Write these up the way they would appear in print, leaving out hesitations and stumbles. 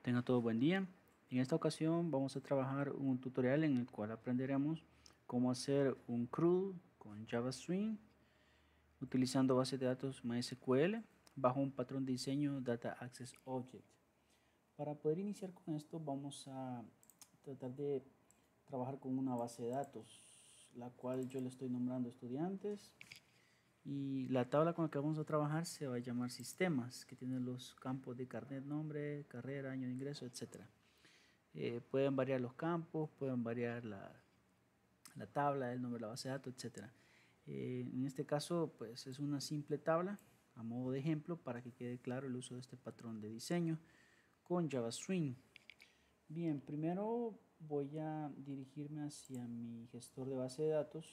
Tenga todo buen día. En esta ocasión vamos a trabajar un tutorial en el cual aprenderemos cómo hacer un CRUD con Java Swing utilizando base de datos MySQL bajo un patrón de diseño Data Access Object. Para poder iniciar con esto vamos a tratar de trabajar con una base de datos, la cual yo le estoy nombrando estudiantes, y la tabla con la que vamos a trabajar se va a llamar sistemas, que tiene los campos de carnet, nombre, carrera, año de ingreso, etcétera. Pueden variar los campos, pueden variar la tabla, el nombre de la base de datos, etcétera. En este caso, pues es una simple tabla a modo de ejemplo para que quede claro el uso de este patrón de diseño con Java Swing. Bien, primero voy a dirigirme hacia mi gestor de base de datos.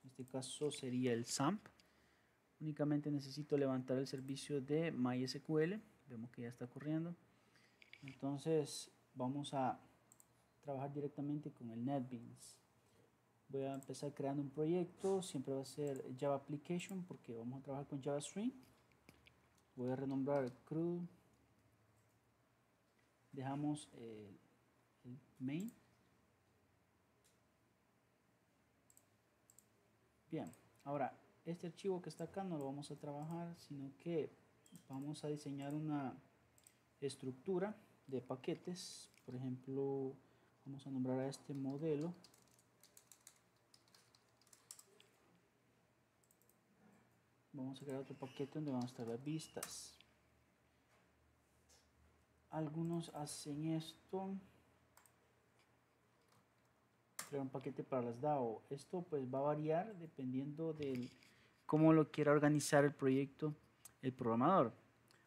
En este caso sería el SAMP. Únicamente necesito levantar el servicio de MySQL. Vemos que ya está corriendo. Entonces vamos a trabajar directamente con el NetBeans. Voy a empezar creando un proyecto. Siempre va a ser Java Application porque vamos a trabajar con Java Swing. Voy a renombrar CRUD. Dejamos el main. Bien, ahora este archivo que está acá no lo vamos a trabajar, sino que vamos a diseñar una estructura de paquetes. Por ejemplo, vamos a nombrar a este modelo vamos a crear otro paquete donde van a estar las vistas. Algunos hacen esto, crear un paquete para las DAO. Esto pues va a variar dependiendo de cómo lo quiera organizar el proyecto el programador.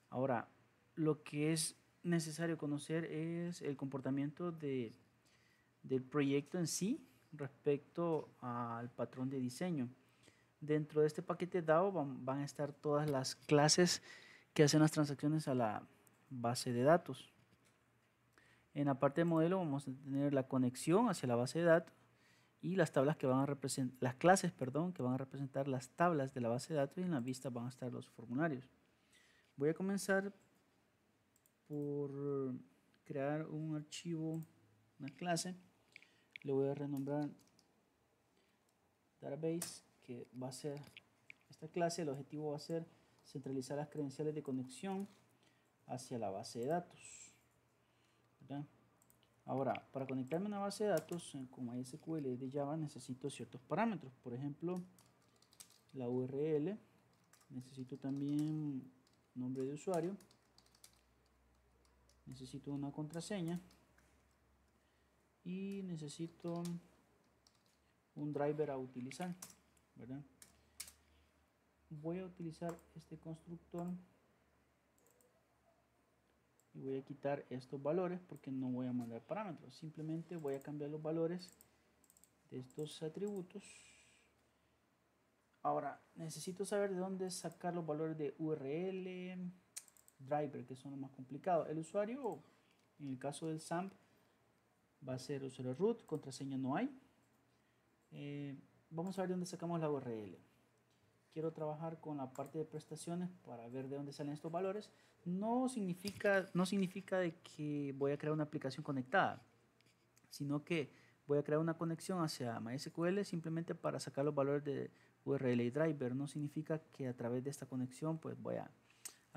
Ahora, lo que es necesario conocer es el comportamiento del proyecto en sí respecto al patrón de diseño. Dentro de este paquete DAO van a estar todas las clases que hacen las transacciones a la base de datos. En la parte de modelo vamos a tener la conexión hacia la base de datos y las tablas que van a representar, las clases, perdón, que van a representar las tablas de la base de datos, y en la vista van a estar los formularios. Voy a comenzar por crear un archivo, una clase. Le voy a renombrar database, que va a ser esta clase. El objetivo va a ser centralizar las credenciales de conexión hacia la base de datos, ¿verdad? Ahora, para conectarme a una base de datos con MySQL de Java necesito ciertos parámetros. Por ejemplo, la URL. Necesito también nombre de usuario. Necesito una contraseña. Y necesito un driver a utilizar, ¿verdad? Voy a utilizar este constructor y voy a quitar estos valores porque no voy a mandar parámetros. Simplemente voy a cambiar los valores de estos atributos. Ahora necesito saber de dónde sacar los valores de URL, driver, que son los más complicados. El usuario, en el caso del SAMP, va a ser usuario root, contraseña no hay. Vamos a ver de dónde sacamos la URL. Quiero trabajar con la parte de prestaciones para ver de dónde salen estos valores. No significa de que voy a crear una aplicación conectada, sino que voy a crear una conexión hacia MySQL simplemente para sacar los valores de URL y driver. No significa que a través de esta conexión pues voy a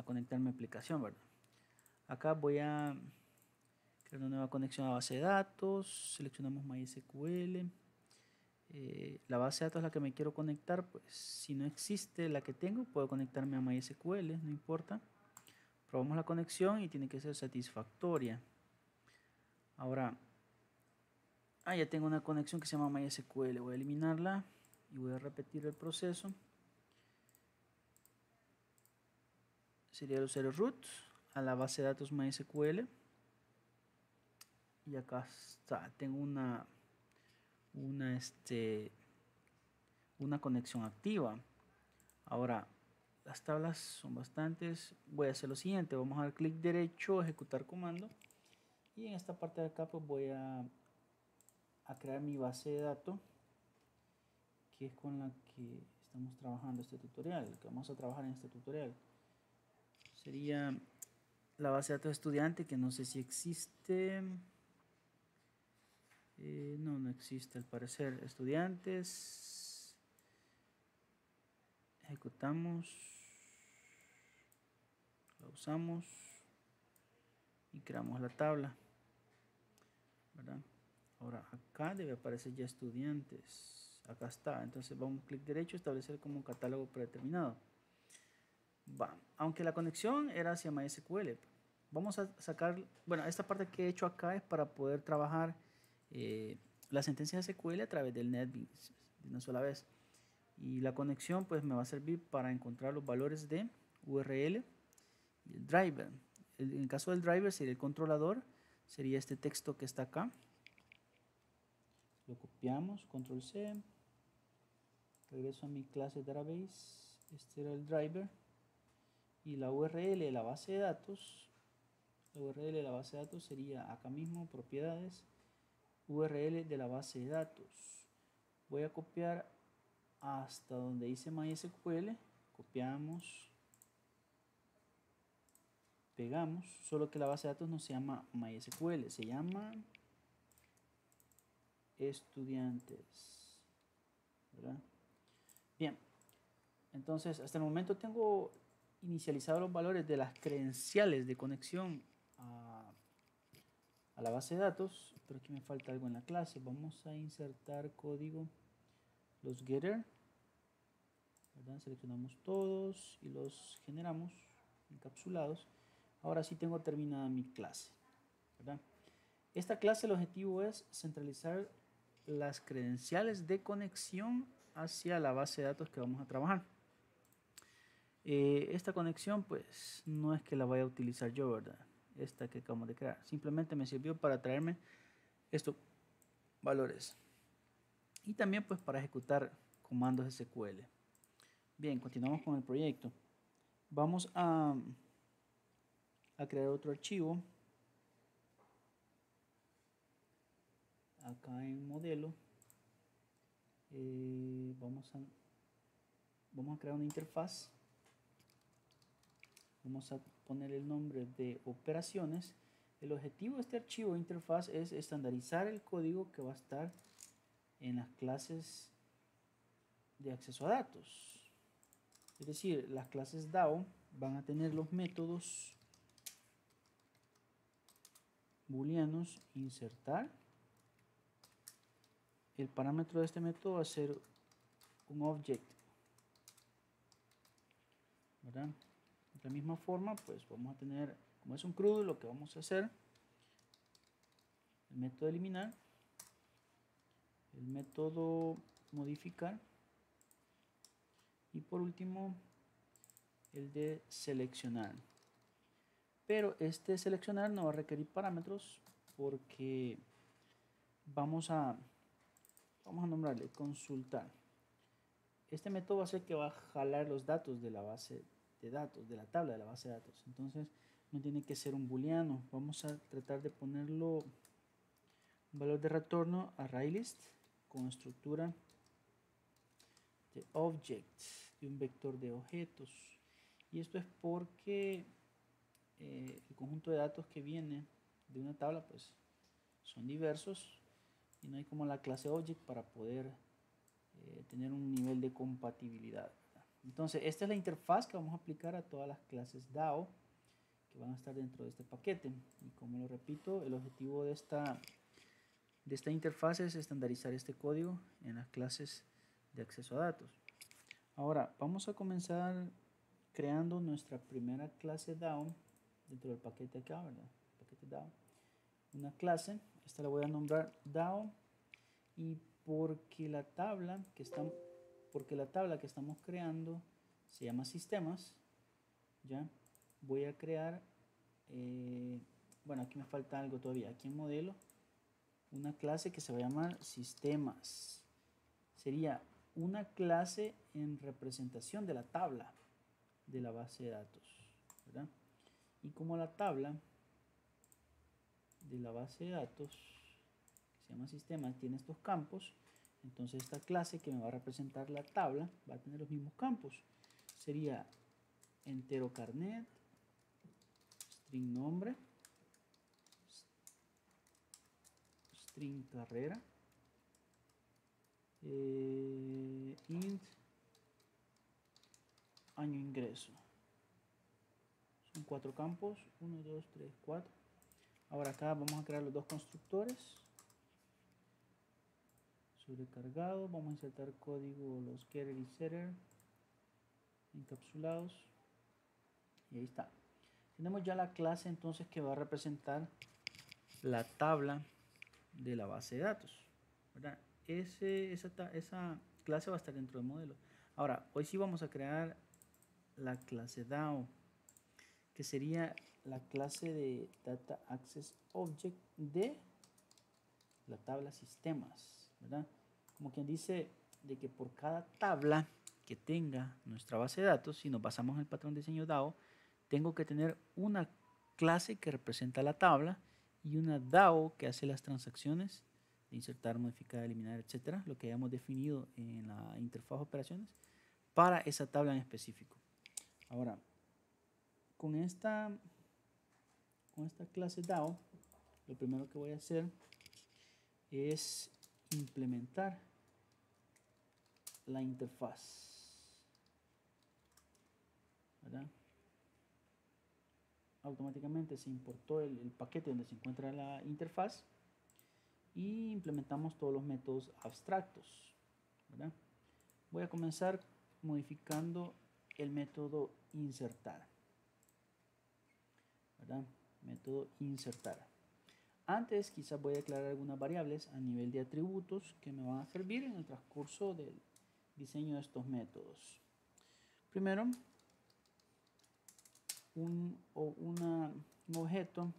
conectar mi aplicación, ¿verdad? Acá voy a crear una nueva conexión a base de datos. Seleccionamos MySQL. La base de datos a la que me quiero conectar, pues si no existe la que tengo, puedo conectarme a MySQL, no importa. Probamos la conexión y tiene que ser satisfactoria. Ahora, ya tengo una conexión que se llama MySQL. Voy a eliminarla y voy a repetir el proceso. Sería el usuario root a la base de datos MySQL. Y acá está, tengo una conexión activa. Ahora, las tablas son bastantes. Voy a hacer lo siguiente: vamos a dar clic derecho, ejecutar comando, y en esta parte de acá pues voy a crear mi base de datos, que es con la que estamos trabajando este tutorial, que vamos a trabajar en este tutorial. Sería la base de datos estudiante, que no sé si existe. No, no existe al parecer. Estudiantes. Ejecutamos. La usamos. Y creamos la tabla. ¿Verdad? Ahora acá debe aparecer ya estudiantes. Acá está. Entonces vamos clic derecho, establecer como un catálogo predeterminado. Va. Aunque la conexión era hacia MySQL. Vamos a sacar, bueno, esta parte que he hecho acá es para poder trabajar la sentencia de SQL a través del NetBeans de una sola vez. Y la conexión pues me va a servir para encontrar los valores de URL y el driver. En el caso del driver sería el controlador, sería este texto que está acá. Lo copiamos, control C, regreso a mi clase database, este era el driver. Y la URL de la base de datos, sería acá mismo, propiedades, URL de la base de datos. Voy a copiar hasta donde dice MySQL, copiamos, pegamos, solo que la base de datos no se llama MySQL, se llama estudiantes, ¿verdad? Bien, entonces hasta el momento tengo inicializado los valores de las credenciales de conexión a la base de datos, pero aquí me falta algo en la clase. Vamos a insertar código, los getter, ¿verdad? Seleccionamos todos y los generamos encapsulados. Ahora sí tengo terminada mi clase, ¿verdad? Esta clase, el objetivo es centralizar las credenciales de conexión hacia la base de datos que vamos a trabajar. Esta conexión pues no es que la vaya a utilizar yo, ¿verdad? Esta que acabamos de crear, simplemente me sirvió para traerme estos valores y también pues para ejecutar comandos SQL. Bien, continuamos con el proyecto. Vamos a crear otro archivo acá en modelo. Vamos a crear una interfaz. Vamos a poner el nombre de operaciones. El objetivo de este archivo de interfaz es estandarizar el código que va a estar en las clases de acceso a datos. Es decir, las clases DAO van a tener los métodos booleanos insertar. El parámetro de este método va a ser un object, ¿verdad? De la misma forma, pues vamos a tener, como es un CRUD, lo que vamos a hacer, el método eliminar, el método modificar y por último el de seleccionar. Pero este seleccionar no va a requerir parámetros porque vamos a nombrarle consultar. Este método va a ser que va a jalar los datos de la base de datos, de la tabla de la base de datos. Entonces no tiene que ser un booleano. Vamos a tratar de ponerlo un valor de retorno ArrayList con estructura de object, de un vector de objetos. Y esto es porque el conjunto de datos que viene de una tabla pues son diversos y no hay como la clase object para poder tener un nivel de compatibilidad. Entonces esta es la interfaz que vamos a aplicar a todas las clases DAO que van a estar dentro de este paquete. Y como lo repito, el objetivo de esta interfaz es estandarizar este código en las clases de acceso a datos. Ahora vamos a comenzar creando nuestra primera clase DAO dentro del paquete acá, ¿verdad? Paquete DAO. Una clase, esta la voy a nombrar DAO y porque la tabla que estamos creando se llama sistemas, ya voy a crear, bueno, aquí me falta algo todavía, aquí en modelo, una clase que se va a llamar sistemas. Sería una clase en representación de la tabla de la base de datos, ¿verdad? Y como la tabla de la base de datos que se llama sistema tiene estos campos, entonces esta clase que me va a representar la tabla va a tener los mismos campos. Sería entero carnet, string nombre, string carrera, int año ingreso. Son 4 campos, 1, 2, 3, 4. Ahora acá vamos a crear los dos constructores. Sobrecargado, vamos a insertar código, los getter y setter encapsulados. Y ahí está. Tenemos ya la clase entonces que va a representar la tabla de la base de datos, ¿verdad? Esa clase va a estar dentro del modelo. Ahora, hoy sí vamos a crear la clase DAO, que sería la clase de Data Access Object de la tabla sistemas, ¿verdad? Como quien dice de que por cada tabla que tenga nuestra base de datos, si nos basamos en el patrón de diseño DAO, tengo que tener una clase que representa la tabla y una DAO que hace las transacciones de insertar, modificar, eliminar, etcétera, lo que hayamos definido en la interfaz de operaciones para esa tabla en específico. Ahora, con esta clase DAO, lo primero que voy a hacer es implementar la interfaz, ¿verdad? Automáticamente se importó el paquete donde se encuentra la interfaz y implementamos todos los métodos abstractos, ¿verdad? Voy a comenzar modificando el método insertar, ¿verdad? Método insertar. Antes quizás voy a declarar algunas variables a nivel de atributos que me van a servir en el transcurso del diseño de estos métodos. Primero, un objeto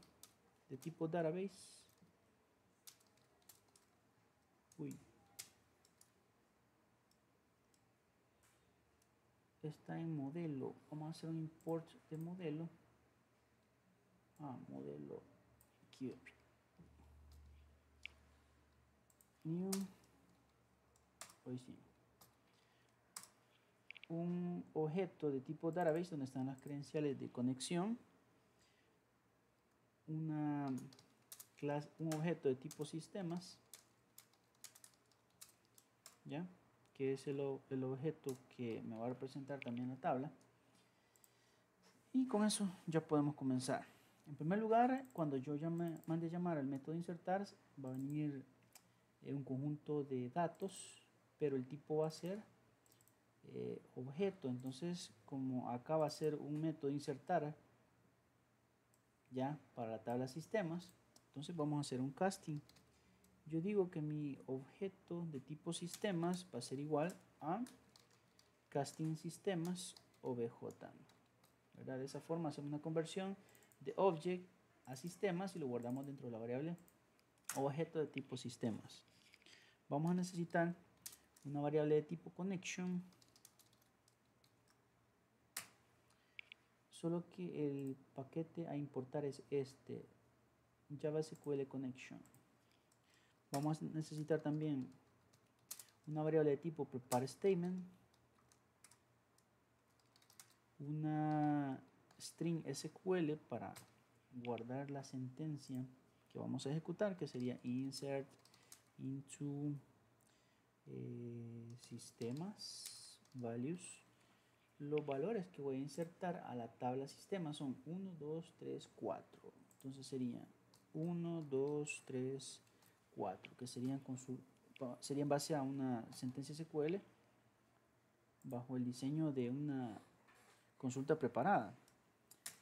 de tipo database. Está en modelo. Vamos a hacer un import de modelo. Modelo aquí. New. Hoy sí. Un objeto de tipo database donde están las credenciales de conexión. Un objeto de tipo sistemas, ¿ya? Que es el objeto que me va a representar también la tabla. Y con eso ya podemos comenzar. En primer lugar, cuando yo mande llamar al método insertar, va a venir un conjunto de datos, pero el tipo va a ser objeto. Entonces, como acá va a ser un método insertar ya para la tabla sistemas, entonces vamos a hacer un casting. Yo digo que mi objeto de tipo sistemas va a ser igual a casting sistemas obj, ¿verdad? De esa forma hacemos una conversión de object a sistemas y lo guardamos dentro de la variable objeto de tipo sistemas. Vamos a necesitar una variable de tipo connection, solo que el paquete a importar es este, Java SQL Connection. Vamos a necesitar también una variable de tipo prepare statement, una string SQL para guardar la sentencia que vamos a ejecutar, que sería insert into sistemas values. Los valores que voy a insertar a la tabla sistema son 1, 2, 3, 4. Entonces sería 1, 2, 3, 4, que serían en base a una sentencia SQL bajo el diseño de una consulta preparada.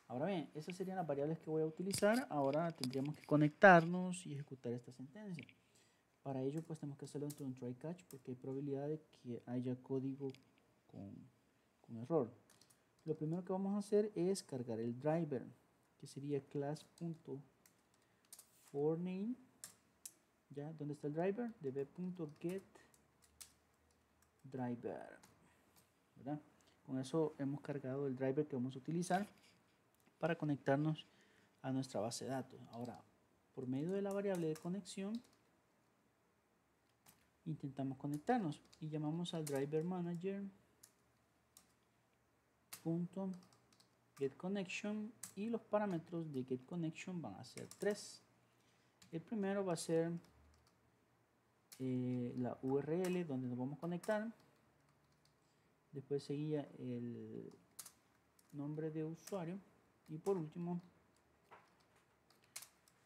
Ahora bien, esas serían las variables que voy a utilizar. Ahora tendríamos que conectarnos y ejecutar esta sentencia. Para ello pues tenemos que hacerlo dentro de un try catch porque hay probabilidad de que haya código con error. Lo primero que vamos a hacer es cargar el driver, que sería class.forName. ¿Ya? ¿Dónde está el driver? db.getDriver, ¿verdad? Con eso hemos cargado el driver que vamos a utilizar para conectarnos a nuestra base de datos. Ahora, por medio de la variable de conexión, intentamos conectarnos y llamamos al driver manager .getConnection y los parámetros de getConnection van a ser 3. El primero va a ser la URL donde nos vamos a conectar. Después seguía el nombre de usuario y por último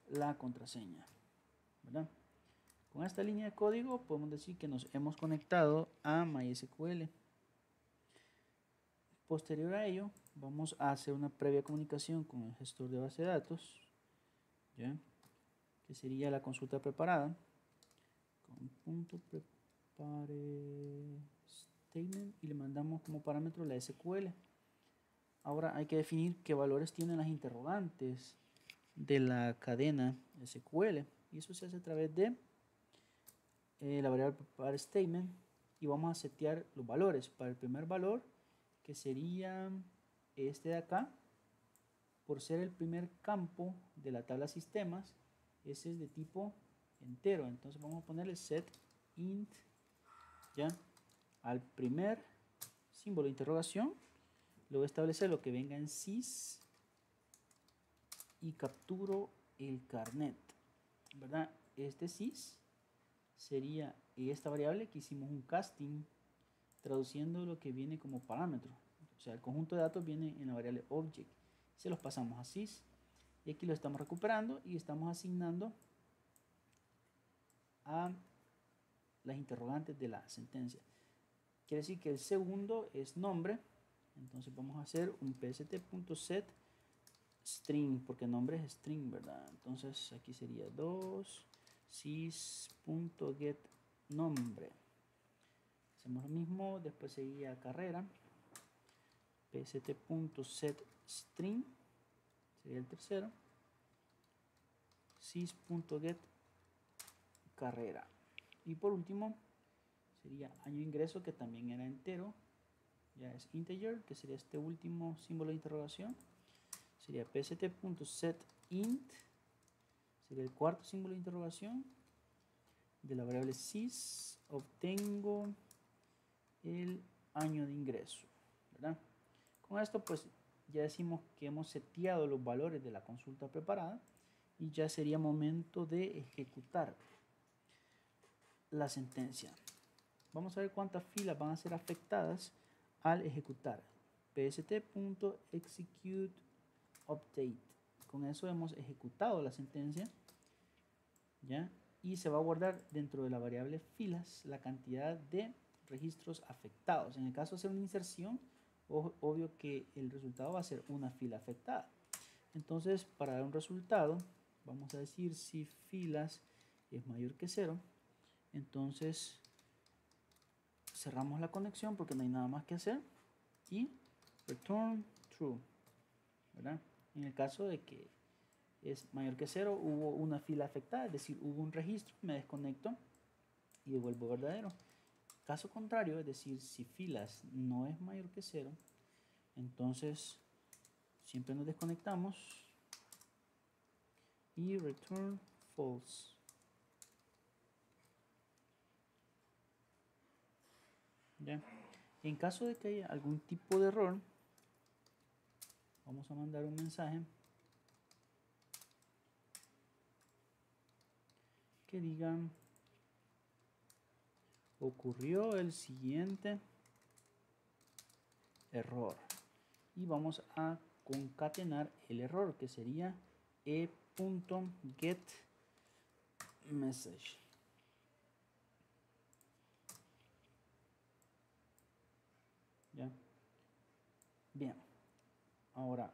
la contraseña, ¿verdad? Con esta línea de código podemos decir que nos hemos conectado a MySQL. Posterior a ello vamos a hacer una previa comunicación con el gestor de base de datos, ¿ya? Que sería la consulta preparada con punto prepare statement y le mandamos como parámetro la SQL. Ahora hay que definir qué valores tienen las interrogantes de la cadena SQL y eso se hace a través de la variable prepare statement y vamos a setear los valores. Para el primer valor, que sería este de acá, por ser el primer campo de la tabla sistemas, ese es de tipo entero, entonces vamos a ponerle set int, ya, al primer símbolo de interrogación le voy a establecer lo que venga en sys y capturo el carnet, ¿verdad? Este sys sería esta variable que hicimos un casting traduciendo lo que viene como parámetro, o sea, el conjunto de datos viene en la variable object, se los pasamos a sys y aquí lo estamos recuperando y estamos asignando a las interrogantes de la sentencia. Quiere decir que el segundo es nombre, entonces vamos a hacer un pst.set string, porque nombre es string, ¿verdad? Entonces aquí sería 2 sys.get nombre. Hacemos lo mismo, después seguía carrera, pst.set string, sería el tercero, sys.get carrera. Y por último sería año de ingreso, que también era entero, ya es integer, que sería este último símbolo de interrogación. Sería pst.setInt, sería el cuarto símbolo de interrogación. De la variable sys obtengo el año de ingreso, ¿verdad? Con esto pues ya decimos que hemos seteado los valores de la consulta preparada y ya sería momento de ejecutar la sentencia. Vamos a ver cuántas filas van a ser afectadas al ejecutar. pst.executeUpdate. Con eso hemos ejecutado la sentencia, ¿ya? Y se va a guardar dentro de la variable filas la cantidad de registros afectados. En el caso de hacer una inserción, obvio que el resultado va a ser una fila afectada. Entonces, para dar un resultado, vamos a decir si filas es mayor que 0. Entonces, cerramos la conexión porque no hay nada más que hacer y return true, ¿verdad? En el caso de que es mayor que 0, hubo una fila afectada, es decir, hubo un registro, me desconecto y devuelvo verdadero. Caso contrario, es decir, si filas no es mayor que 0, entonces siempre nos desconectamos y return false. ¿Ya? En caso de que haya algún tipo de error, vamos a mandar un mensaje que diga: ocurrió el siguiente error, y vamos a concatenar el error, que sería e.getMessage. ¿Ya? Bien, ahora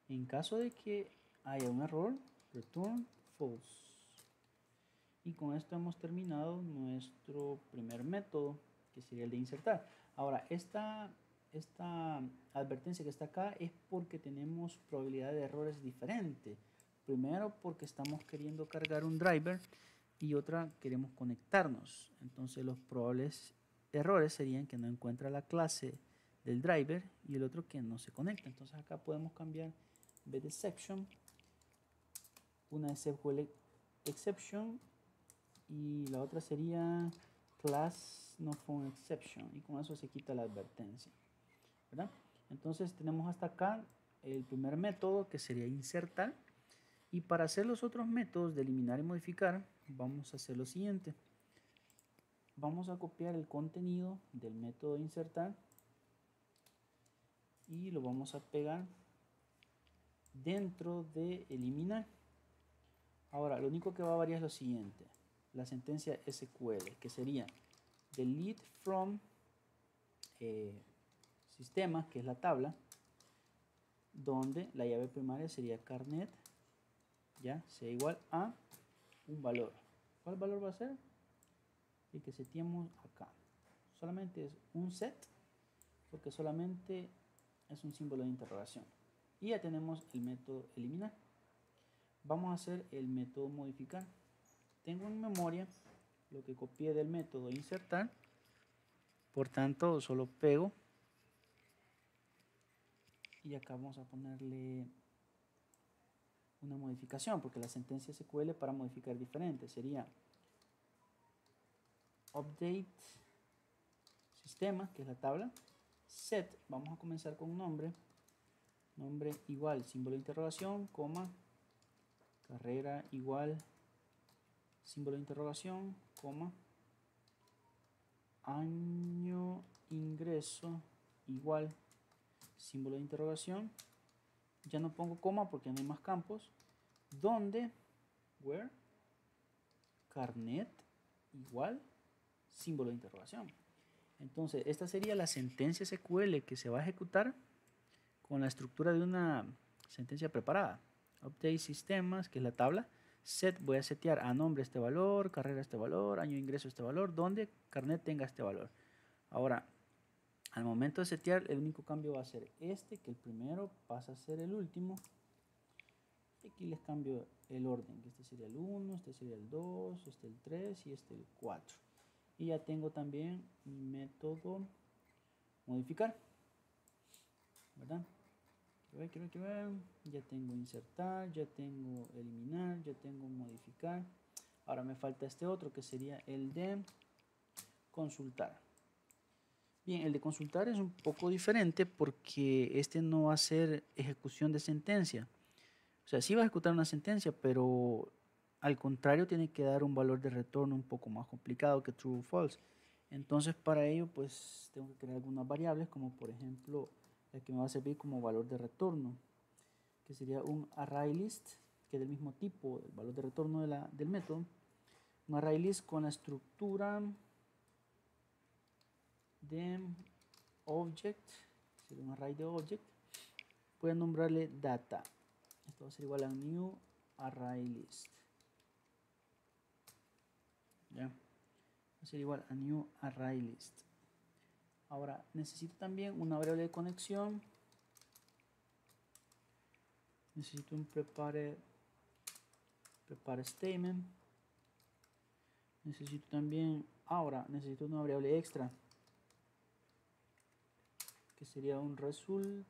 en caso de que haya un error, return false. Y con esto hemos terminado nuestro primer método, que sería el de insertar. Ahora, esta advertencia que está acá es porque tenemos probabilidad de errores diferentes. Primero, porque estamos queriendo cargar un driver y otra, queremos conectarnos. Entonces, los probables errores serían que no encuentra la clase del driver y el otro que no se conecta. Entonces, acá podemos cambiar, en vez de exception, una SQL exception, y la otra sería class no found exception, y con eso se quita la advertencia, ¿verdad? Entonces tenemos hasta acá el primer método, que sería insertar. Y para hacer los otros métodos de eliminar y modificar, vamos a hacer lo siguiente. Vamos a copiar el contenido del método insertar y lo vamos a pegar dentro de eliminar. Ahora, lo único que va a variar es lo siguiente. La sentencia SQL, que sería delete from sistema, que es la tabla, donde la llave primaria sería carnet, ya, sea igual a un valor. ¿Cuál valor va a ser? El que seteamos acá. Solamente es un set, porque solamente es un símbolo de interrogación. Y ya tenemos el método eliminar. Vamos a hacer el método modificar. Tengo en memoria lo que copié del método insertar, por tanto solo pego y acá vamos a ponerle una modificación, porque la sentencia SQL para modificar diferente sería update sistema, que es la tabla, set, vamos a comenzar con nombre igual símbolo de interrogación, coma, carrera igual símbolo de interrogación, coma, año ingreso igual símbolo de interrogación. Ya no pongo coma porque no hay más campos. Donde where carnet igual símbolo de interrogación. Entonces esta sería la sentencia SQL que se va a ejecutar con la estructura de una sentencia preparada. Update sistemas, que es la tabla. Set, voy a setear a nombre este valor, carrera este valor, año de ingreso este valor, donde carnet tenga este valor. Ahora, al momento de setear, el único cambio va a ser este, que el primero pasa a ser el último. Y aquí les cambio el orden, que este sería el 1, este sería el 2, este el 3 y este el 4. Y ya tengo también mi método modificar, ¿verdad? Quiero ver. Ya tengo insertar, ya tengo eliminar, ya tengo modificar. Ahora me falta este otro, que sería el de consultar. Bien, el de consultar es un poco diferente porque este no va a ser ejecución de sentencia. O sea, sí va a ejecutar una sentencia, pero al contrario tiene que dar un valor de retorno un poco más complicado que true o false. Entonces para ello pues tengo que crear algunas variables, como por ejemplo la que me va a servir como valor de retorno, que sería un ArrayList, que es del mismo tipo, el valor de retorno del método. Un ArrayList con la estructura de object, sería un array de object. Voy a nombrarle data. Esto va a ser igual a new ArrayList. ¿Ya? Va a ser igual a new ArrayList. Ahora necesito también una variable de conexión. Necesito un prepare statement. Necesito también, necesito una variable extra, que sería un result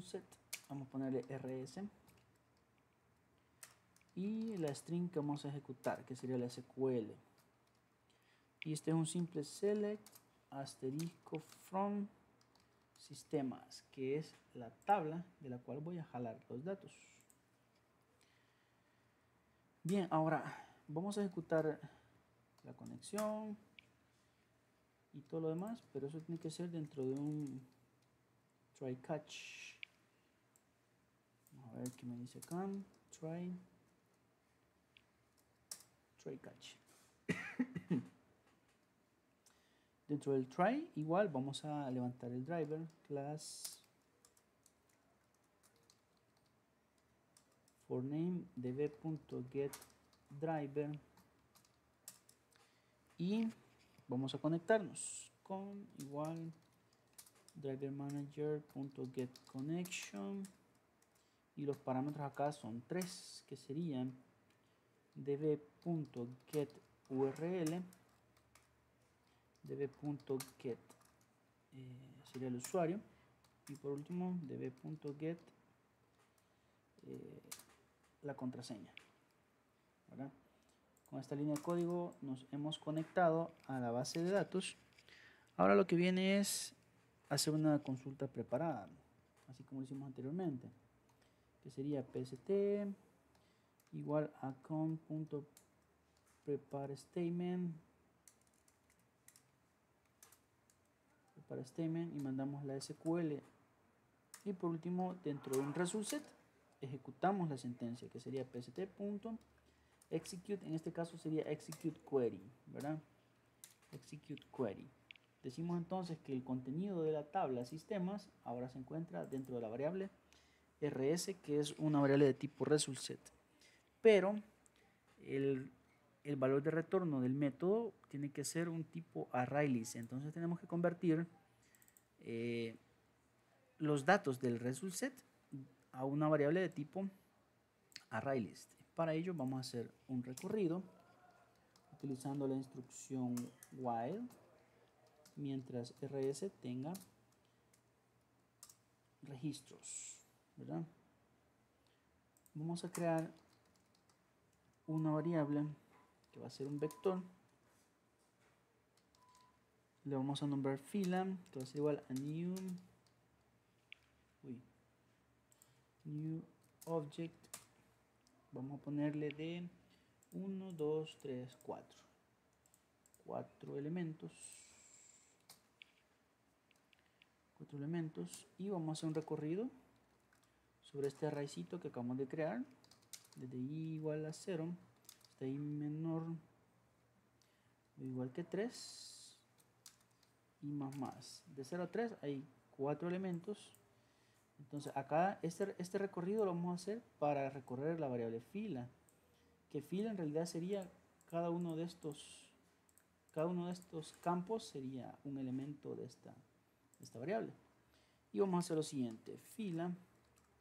set. Vamos a ponerle rs. Y la string que vamos a ejecutar, que sería la SQL. Y este es un simple select asterisco from sistemas, que es la tabla de la cual voy a jalar los datos. Bien, ahora vamos a ejecutar la conexión y todo lo demás, pero eso tiene que ser dentro de un try catch. Vamos a ver qué me dice acá. Try catch. Dentro del try, igual vamos a levantar el driver class for name db.getDriver y vamos a conectarnos con igual driver manager.getConnection, y los parámetros acá son 3, que serían db.getURL, db.get sería el usuario, y por último db.get la contraseña, ¿verdad? Con esta línea de código nos hemos conectado a la base de datos. Ahora lo que viene es hacer una consulta preparada. así como lo hicimos anteriormente, que sería pst igual a count.prepareStatement y mandamos la SQL. Y por último, dentro de un result set, ejecutamos la sentencia, que sería pst.execute, en este caso sería execute query, ¿verdad? Execute query. Decimos entonces que el contenido de la tabla sistemas ahora se encuentra dentro de la variable rs, que es una variable de tipo result set. Pero el valor de retorno del método tiene que ser un tipo ArrayList. Entonces tenemos que convertir los datos del result set a una variable de tipo ArrayList. Para ello vamos a hacer un recorrido utilizando la instrucción while mientras rs tenga registros, ¿verdad? Vamos a crear una variable que va a ser un vector. Le vamos a nombrar fila, que va a ser igual a new object. Vamos a ponerle de 1, 2, 3, 4. 4 elementos. 4 elementos. Y vamos a hacer un recorrido sobre este arraycito que acabamos de crear. Desde i igual a 0 hasta i menor o igual que 3. Y más. De 0 a 3 hay 4 elementos. Entonces acá este recorrido lo vamos a hacer para recorrer la variable fila, que fila en realidad sería cada uno de estos campos sería un elemento de esta variable. Y vamos a hacer lo siguiente: fila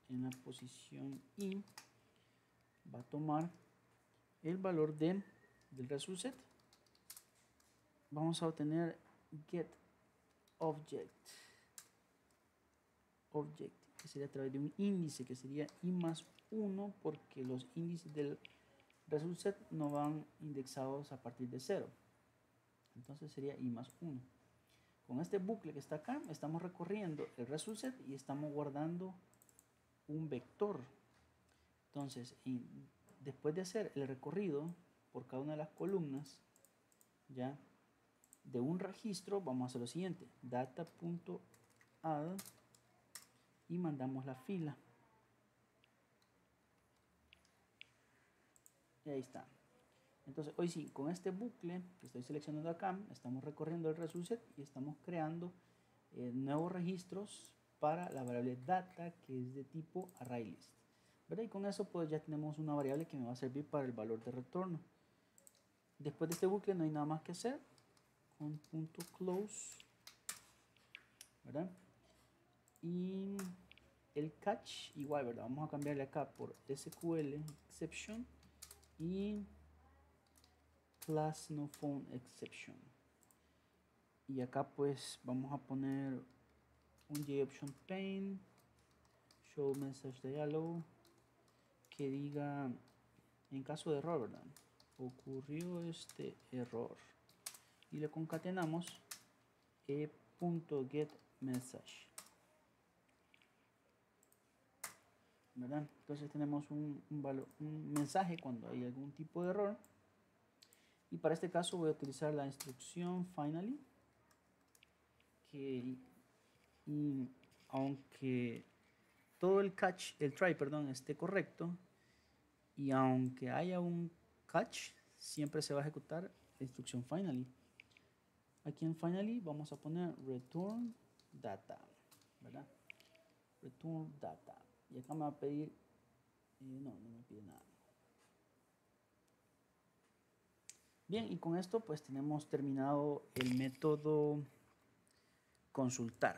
en la posición i va a tomar el valor del result set. Vamos a obtener get object, que sería a través de un índice, que sería i más 1, porque los índices del result set no van indexados a partir de 0. Entonces sería i más 1. Con este bucle que está acá, estamos recorriendo el result set y estamos guardando un vector. Entonces, después de hacer el recorrido por cada una de las columnas, ya, de un registro, vamos a hacer lo siguiente: data.add y mandamos la fila. Y ahí está. Entonces, hoy sí, con este bucle que estoy seleccionando acá, estamos recorriendo el result set y estamos creando nuevos registros para la variable data, que es de tipo ArrayList, ¿verdad? Y con eso pues ya tenemos una variable que me va a servir para el valor de retorno. Después de este bucle no hay nada más que hacer. Con punto close, ¿verdad? Y el catch igual, ¿verdad? Vamos a cambiarle acá por SQL exception y class no found exception. Y acá pues vamos a poner un JOption pane, show message dialog, que diga, en caso de error, ¿verdad? Ocurrió este error. Y le concatenamos .getMessage, ¿verdad? Entonces tenemos un mensaje cuando hay algún tipo de error. Y para este caso voy a utilizar la instrucción finally, que aunque todo el try, esté correcto, y aunque haya un catch, siempre se va a ejecutar la instrucción finally. Aquí en finally vamos a poner return data, ¿verdad? Return data. Y acá me va a pedir, no me pide nada. Bien, y con esto pues tenemos terminado el método consultar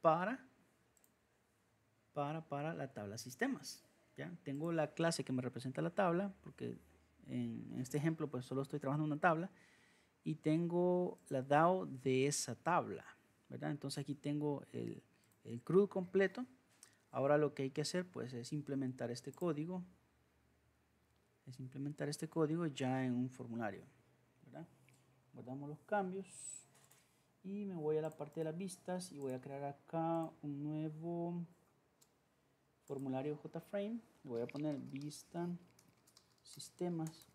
para la tabla sistemas. ¿Ya? Tengo la clase que me representa la tabla, porque en este ejemplo pues solo estoy trabajando en una tabla, y tengo la DAO de esa tabla, ¿verdad? Entonces aquí tengo el CRUD completo. Ahora lo que hay que hacer pues es implementar este código, ya en un formulario, ¿verdad? Guardamos los cambios y me voy a la parte de las vistas y voy a crear acá un nuevo formulario JFrame, le voy a poner vista sistemas,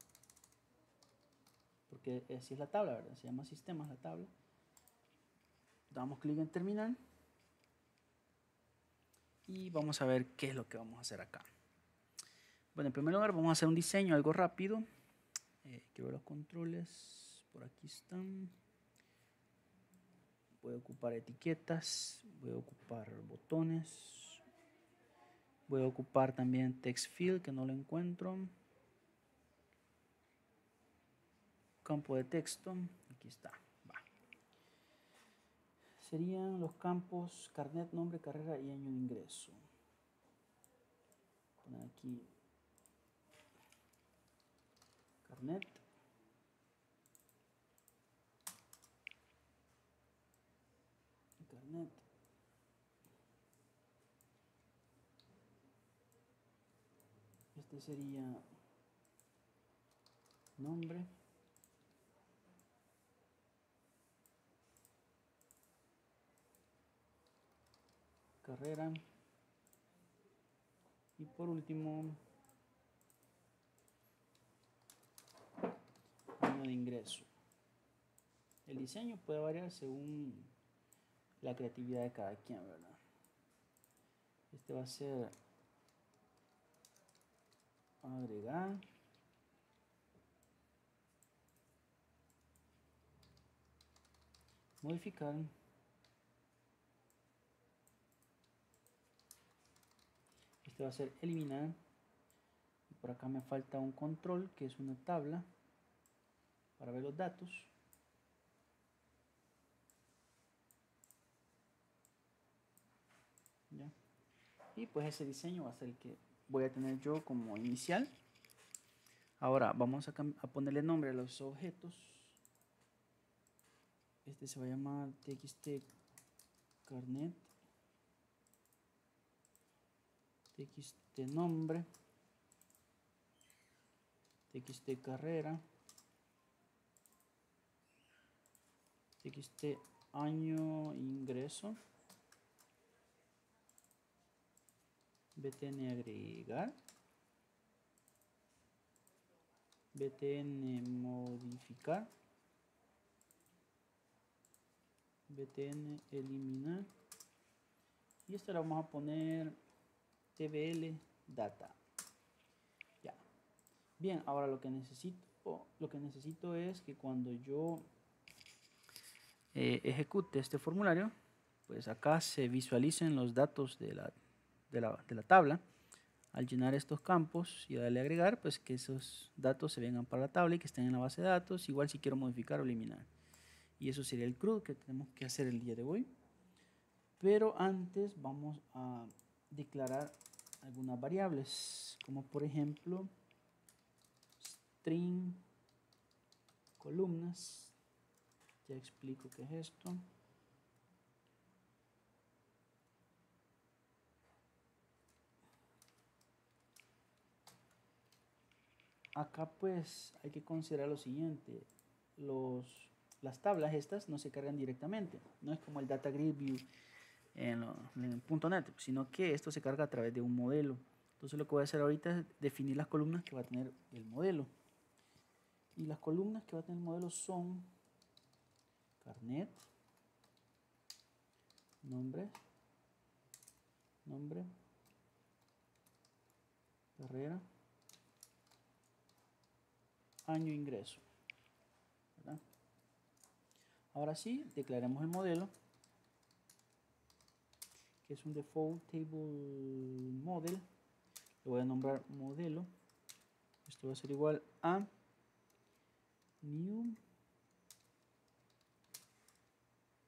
porque así es la tabla, ¿verdad? Se llama sistemas la tabla. Damos clic en terminar y vamos a ver qué es lo que vamos a hacer acá. Bueno, en primer lugar vamos a hacer un diseño algo rápido. Quiero ver los controles, por aquí están. Voy a ocupar etiquetas, voy a ocupar botones, voy a ocupar también text field, que no lo encuentro. Campo de texto, aquí está. Va. Serían los campos carnet, nombre, carrera y año de ingreso. Poner aquí carnet. Carnet. Este sería nombre. Carrera. Y por último, año de ingreso. El diseño puede variar según la creatividad de cada quien, ¿verdad? Este va a ser agregar. Modificar. Este va a ser eliminar. Y por acá me falta un control, que es una tabla para ver los datos. ¿Ya? Y pues ese diseño va a ser el que voy a tener yo como inicial. Ahora vamos a ponerle nombre a los objetos. Este se va a llamar txt carnet, txt nombre, txt carrera, txt año ingreso, btn agregar, btn modificar, btn eliminar, y esto le vamos a poner tbl data. Ya. Bien, ahora lo que necesito es que cuando yo ejecute este formulario, pues acá se visualicen los datos de la tabla. Al llenar estos campos y darle a agregar, pues que esos datos se vengan para la tabla y que estén en la base de datos, igual si quiero modificar o eliminar. Y eso sería el CRUD que tenemos que hacer el día de hoy. Pero antes vamos a declarar algunas variables, como por ejemplo string columnas. Ya explico qué es esto. Acá pues hay que considerar lo siguiente. Las tablas estas no se cargan directamente. No es como el Data Grid View en .NET, sino que esto se carga a través de un modelo. Entonces lo que voy a hacer ahorita es definir las columnas que va a tener el modelo. Y las columnas que va a tener el modelo son carnet, nombre, carrera, año ingreso. ¿Verdad? Ahora sí, declaremos el modelo, que es un default table model. Le voy a nombrar modelo. Esto va a ser igual a new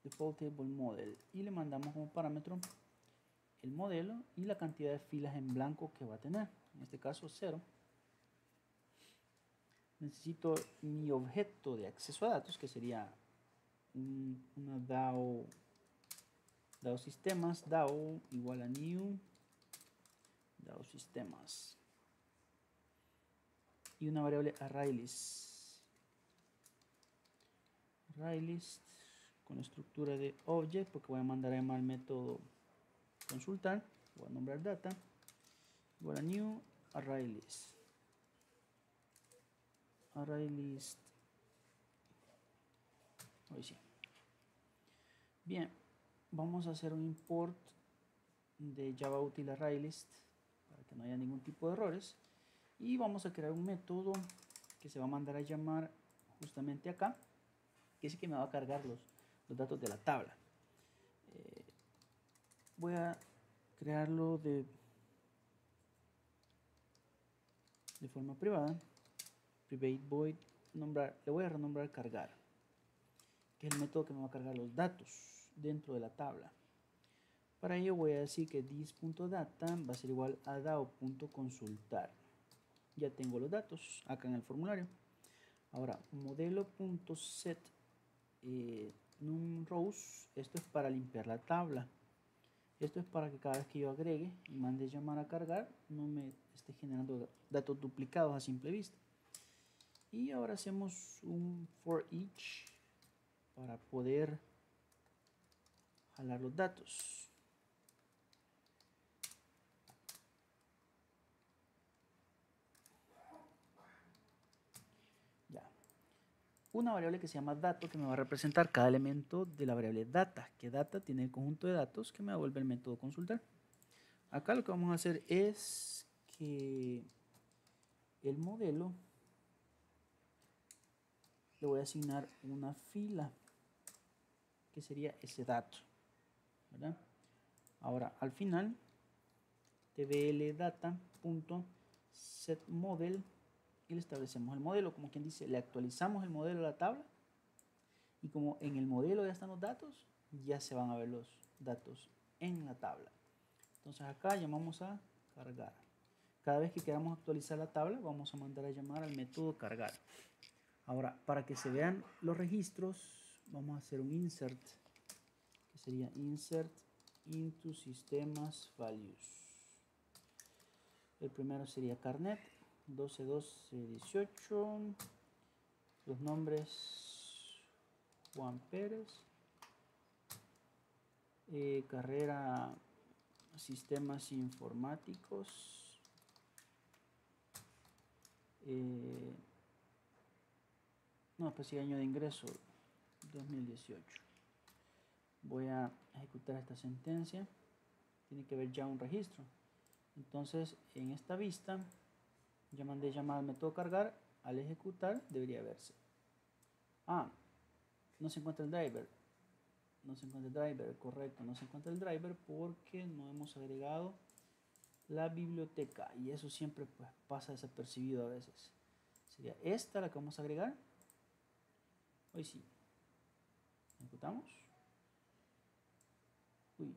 default table model y le mandamos como parámetro el modelo y la cantidad de filas en blanco que va a tener, en este caso 0. Necesito mi objeto de acceso a datos, que sería una DAO sistemas, DAO igual a new DAO sistemas, y una variable ArrayList con estructura de object, porque voy a mandar a llamar al método consultar. Voy a nombrar data igual a new array list. Array list. Hoy sí. Bien, vamos a hacer un import de Java Util Array List para que no haya ningún tipo de errores. Y vamos a crear un método que se va a mandar a llamar justamente acá, que es el que me va a cargar los datos de la tabla. Voy a crearlo de forma privada. Private void, le voy a renombrar cargar, que es el método que me va a cargar los datos dentro de la tabla. Para ello voy a decir que this.data va a ser igual a dao.consultar. Ya tengo los datos acá en el formulario. Ahora, modelo.set numRows, esto es para limpiar la tabla. Esto es para que cada vez que yo agregue y mande llamar a cargar, no me esté generando datos duplicados a simple vista. Y ahora hacemos un for each para poder jalar los datos. Una variable que se llama dato que me va a representar cada elemento de la variable data, que data tiene el conjunto de datos que me devuelve el método consultar. Acá lo que vamos a hacer es que el modelo le voy a asignar una fila que sería ese dato, ¿verdad? Ahora al final tvldata.setModel y le establecemos el modelo, como quien dice, le actualizamos el modelo a la tabla. Y como en el modelo ya están los datos, ya se van a ver los datos en la tabla. Entonces acá llamamos a cargar. Cada vez que queramos actualizar la tabla, vamos a mandar a llamar al método cargar. Ahora, para que se vean los registros, vamos a hacer un insert, que sería insert into sistemas values. El primero sería carnet, 12-12-18. Los nombres Juan Pérez, carrera sistemas informáticos, no, pues sí, año de ingreso 2018. Voy a ejecutar esta sentencia, tiene que haber ya un registro. Entonces en esta vista ya mandé llamar al método cargar, al ejecutar debería verse. No se encuentra el driver. No se encuentra el driver, correcto, no se encuentra el driver porque no hemos agregado la biblioteca y eso siempre pues pasa desapercibido a veces. Sería esta la que vamos a agregar. Hoy sí. Ejecutamos. Uy.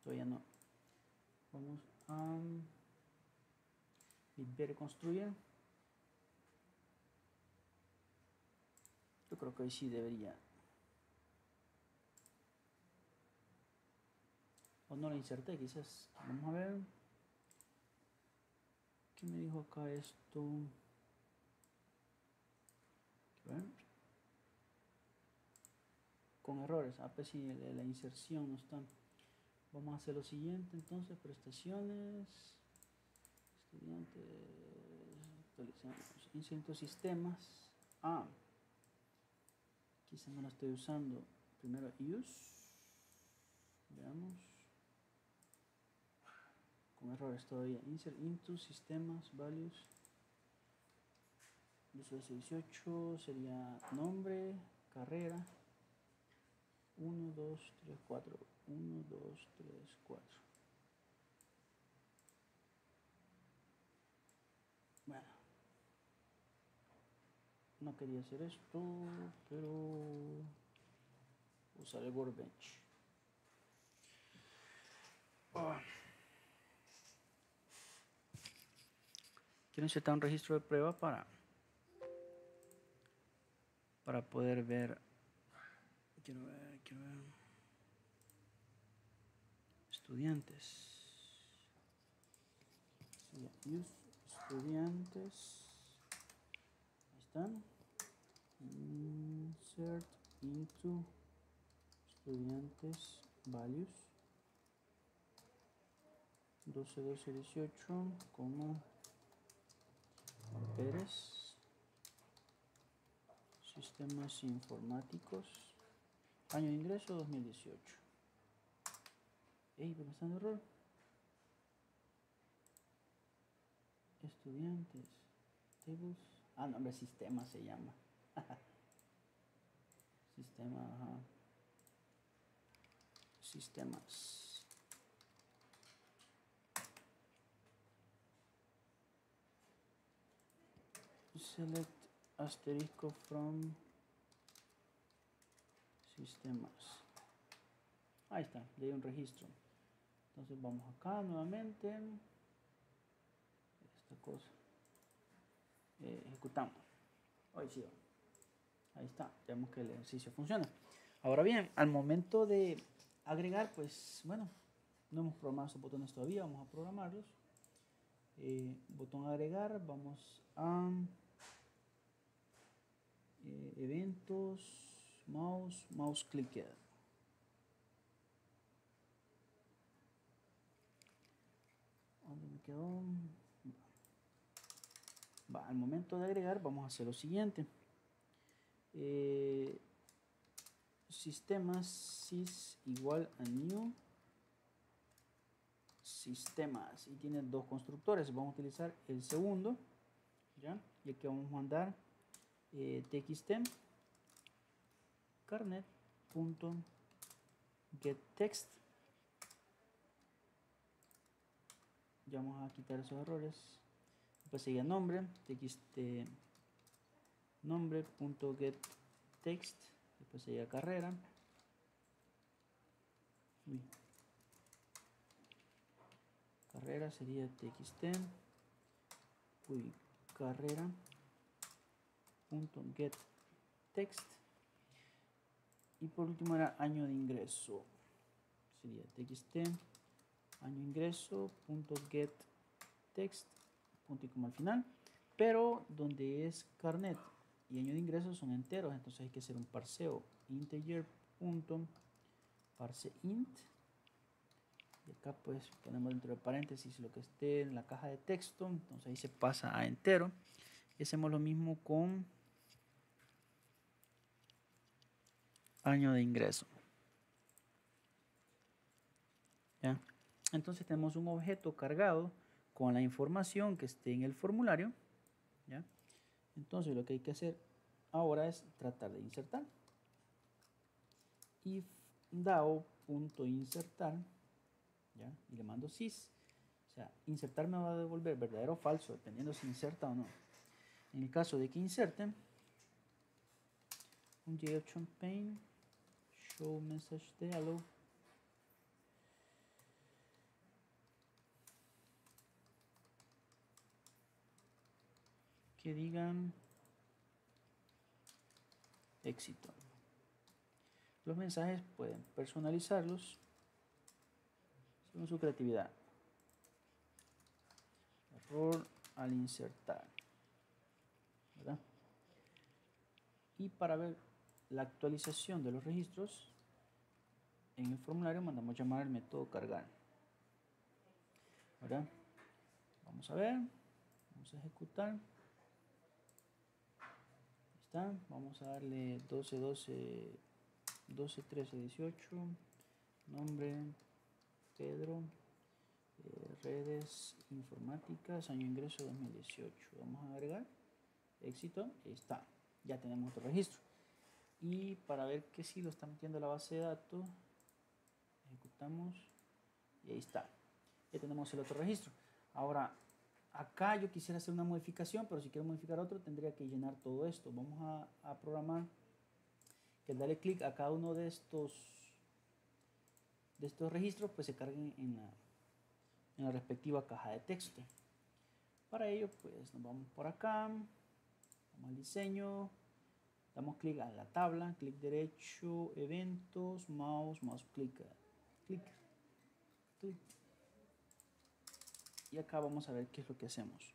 Todavía no. Vamos a ver construir. Yo creo que hoy sí debería. O no lo inserté, quizás. Vamos a ver. ¿Qué me dijo acá esto? Con errores. Pues sí, la inserción no está. Vamos a hacer lo siguiente entonces. Prestaciones. Estudiantes. Actualizamos. Inserto sistemas. Quizá no la estoy usando. Primero use. Veamos. Con errores todavía. Insert into sistemas values. 18 sería nombre, carrera. 1, 2, 3, 4. 1, 2, 3, 4. Bueno. No quería hacer esto, pero usar el workbench. Quiero insertar un registro de prueba para poder ver. Quiero ver. Estudiantes. Use estudiantes. Ahí están. Insert into estudiantes values. 12-12-18, coma, Juan Pérez, sistemas informáticos, año de ingreso 2018. Ey, ¿por qué me está dando error? Estudiantes, tables, nombre, sistema se llama. Sistema, ajá. Sistemas. Select asterisco from sistemas. Ahí está, le di un registro. Entonces vamos acá nuevamente. Esta cosa. Ejecutamos. Ahí sí. Ahí está. Vemos que el ejercicio funciona. Ahora bien, al momento de agregar, pues bueno, no hemos programado estos botones todavía. Vamos a programarlos. Botón agregar. Vamos a eventos, mouse clicker. ¿Dónde me quedó? Al momento de agregar vamos a hacer lo siguiente. Sistemas sys igual a new sistemas, y tiene dos constructores. Vamos a utilizar el segundo, ¿ya? Y aquí vamos a mandar txt carnet.getText. Ya vamos a quitar esos errores. Después sigue nombre, txt nombre.getText. Después sigue carrera. Carrera sería txt carrera.getText. Y por último era año de ingreso. Sería txt año ingreso.getText, punto y coma al final. Pero donde es carnet y año de ingreso son enteros, entonces hay que hacer un parseo integer.parseInt. Y acá pues ponemos dentro de paréntesis lo que esté en la caja de texto, entonces ahí se pasa a entero. Y hacemos lo mismo con año de ingreso. ¿Ya? Entonces tenemos un objeto cargado con la información que esté en el formulario. ¿Ya? Entonces lo que hay que hacer ahora es tratar de insertar. If DAO.insertar, ¿ya? Y le mando sys. O sea, insertar me va a devolver verdadero o falso, dependiendo si inserta o no. En el caso de que inserte, un JChampaign show message de hello. Que digan éxito. Los mensajes pueden personalizarlos según su creatividad. Error al insertar, ¿verdad? Y para ver la actualización de los registros en el formulario mandamos llamar al método cargar, ¿verdad? Vamos a ver, vamos a ejecutar. Ahí está, vamos a darle 12-13-18, nombre Pedro, redes informáticas, año ingreso 2018. Vamos a agregar éxito. Ahí está, ya tenemos otro registro. Y para ver que si lo está metiendo a la base de datos, ejecutamos y ahí está, ya tenemos el otro registro. Ahora acá yo quisiera hacer una modificación, pero si quiero modificar otro tendría que llenar todo esto. Vamos a programar que al darle clic a cada uno de estos registros pues se carguen en la respectiva caja de texto. Para ello pues nos vamos por acá, vamos al diseño, damos clic a la tabla, clic derecho, eventos, mouse clic. Y acá vamos a ver qué es lo que hacemos.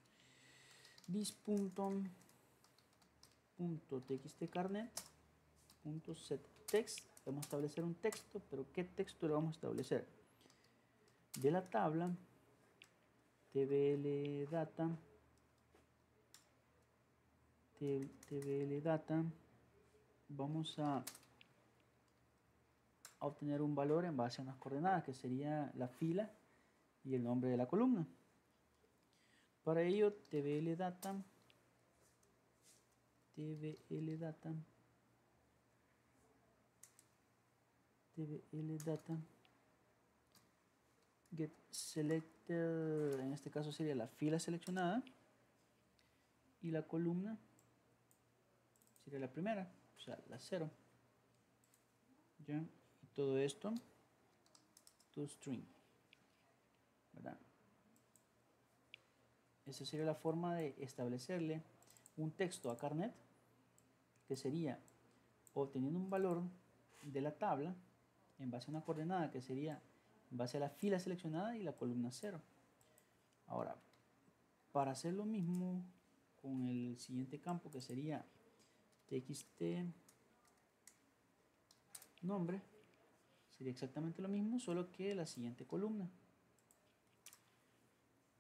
This.txtcarnet.setText. Vamos a establecer un texto, pero ¿qué texto le vamos a establecer? De la tabla tbl data, tbl data, vamos a obtener un valor en base a unas coordenadas, que sería la fila y el nombre de la columna. Para ello, tbl data, get selected, en este caso sería la fila seleccionada, y la columna sería la primera, o sea, la 0. ¿Ya? Y todo esto to string, ¿verdad? Esa sería la forma de establecerle un texto a Carnet, que sería obteniendo un valor de la tabla en base a una coordenada, que sería en base a la fila seleccionada y la columna 0. Ahora, para hacer lo mismo con el siguiente campo, que sería txt nombre, sería exactamente lo mismo, solo que la siguiente columna.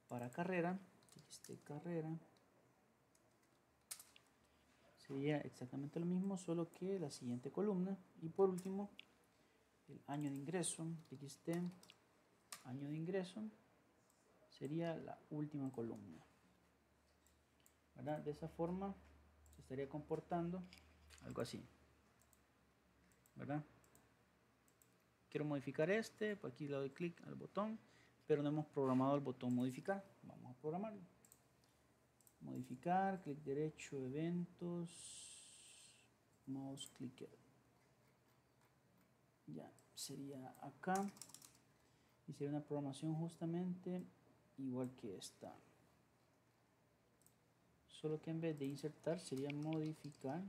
Para carrera, txt carrera, sería exactamente lo mismo, solo que la siguiente columna. Y por último, el año de ingreso, txt año de ingreso, sería la última columna, ¿verdad? De esa forma se estaría comportando algo así, ¿verdad? Quiero modificar este, pues aquí le doy clic al botón, pero no hemos programado el botón modificar. Vamos a programarlo. Modificar, clic derecho, eventos, mouse clicker. Ya, sería acá. Y sería una programación justamente igual que esta. Solo que en vez de insertar sería modificar.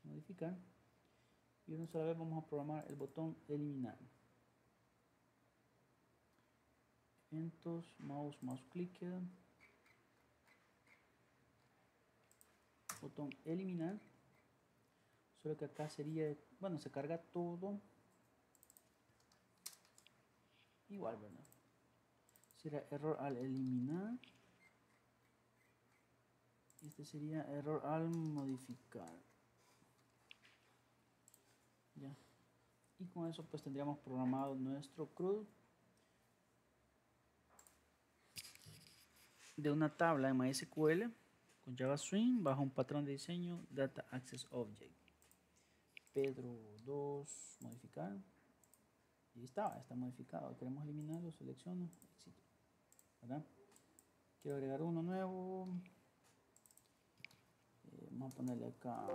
Modificar. Y una sola vez vamos a programar el botón eliminar. Eventos, mouse clicker. Botón eliminar. Solo que acá sería, bueno, se carga todo igual, ¿verdad? Será error al eliminar. Este sería error al modificar. Ya. Y con eso pues tendríamos programado nuestro CRUD de una tabla en MySQL con Java Swing bajo un patrón de diseño Data Access Object. Pedro 2, modificar. Y está modificado. Queremos eliminarlo, selecciono, éxito, ¿verdad? Quiero agregar uno nuevo. Vamos a ponerle acá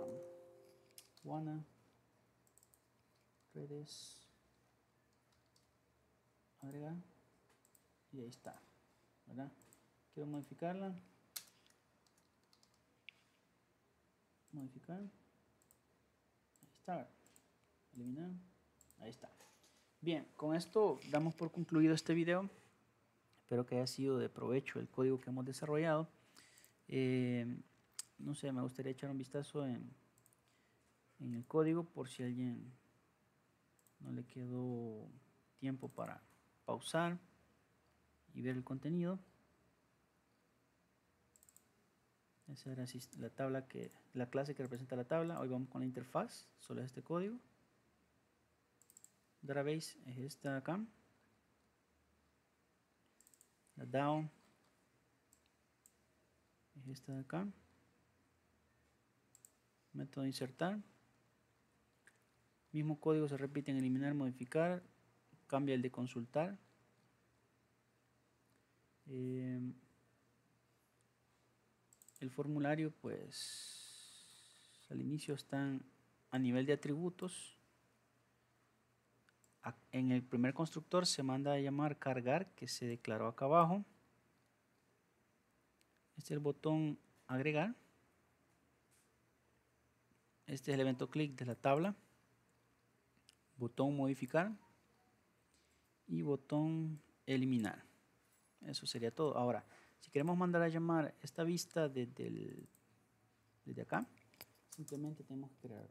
Juana, redes, agregar, y ahí está, ¿verdad? Quiero modificarla, modificar, ahí está, eliminar, ahí está. Bien, con esto damos por concluido este video. Espero que haya sido de provecho el código que hemos desarrollado. No sé, me gustaría echar un vistazo en el código por si a alguien no le quedó tiempo para pausar y ver el contenido. Esa era la tabla la clase que representa la tabla. Hoy vamos con la interfaz, solo este código. Database es esta de acá. La DAO es esta de acá. Método de insertar. Mismo código se repite en eliminar, modificar. Cambia el de consultar. El formulario, pues, al inicio están a nivel de atributos. En el primer constructor se manda a llamar cargar, que se declaró acá abajo. Este es el botón agregar. Este es el evento clic de la tabla. Botón modificar. Y botón eliminar. Eso sería todo. Ahora, si queremos mandar a llamar esta vista desde acá, simplemente tenemos que crear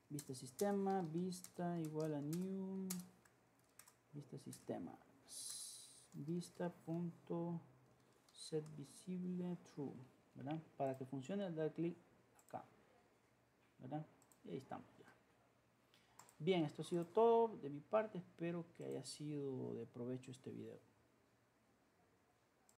Vista sistema, vista igual a new, vista sistema, vista punto set visible true, ¿verdad? Para que funcione, dar clic acá, ¿verdad? Y ahí estamos ya. Bien, esto ha sido todo de mi parte. Espero que haya sido de provecho este video.